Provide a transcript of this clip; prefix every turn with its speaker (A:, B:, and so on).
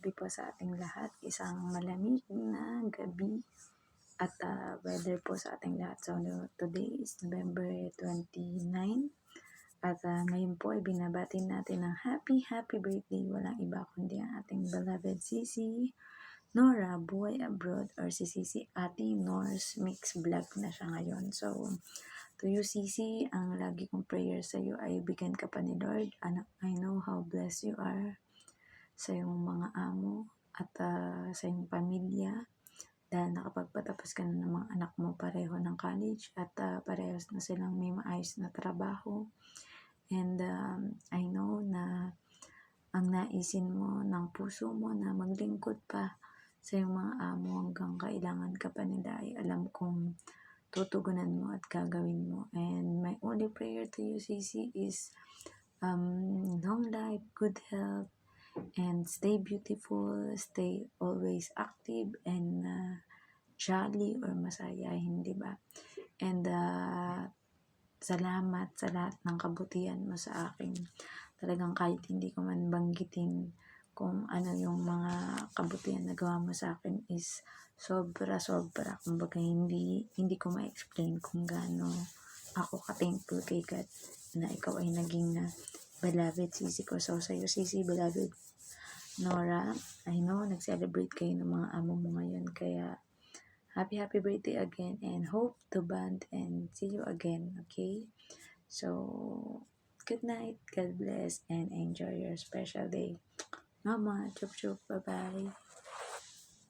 A: gabi po sa ating lahat. Isang malamig na gabi at weather po sa ating lahat. So today is November 29 at ngayon po ay binabati natin ng happy birthday. Walang iba kundi ang ating beloved Sisi Nora Boy Abroad, or si Sisi Ate Nor's Mix Vlog na siya ngayon. So to you, Sisi, ang lagi kong prayer sa iyo ay bigyan ka pa ni Lord. Anak, I know how blessed you are sa iyong mga amo at sa iyong pamilya, dahil nakapagpatapos ka na ng mga anak mo pareho ng college at parehas na silang may maayos na trabaho. And I know na ang naisin mo ng puso mo na maglingkod pa sa iyong mga amo hanggang kailangan ka pa nila, ay alam kong tutugunan mo at gagawin mo. And my only prayer to you, Sisi, is long life, good health, and stay beautiful, stay always active and jolly or masayahin, di ba? And salamat sa lahat ng kabutihan mo sa akin. Talagang kahit hindi ko man banggitin kung ano yung mga kabutihan na gawa mo sa akin, is sobra. Kumbaga hindi ko ma-explain kung gaano ako ka-thankful kay God na ikaw ay naging beloved Sisi ko. So sa'yo, Sisi, beloved Nora, I know nag-celebrate kayo ng mga amo mo ngayon, kaya happy birthday again, and hope to bond and see you again, okay? So good night, God bless, and enjoy your special day. Mama, chup chup, bye bye.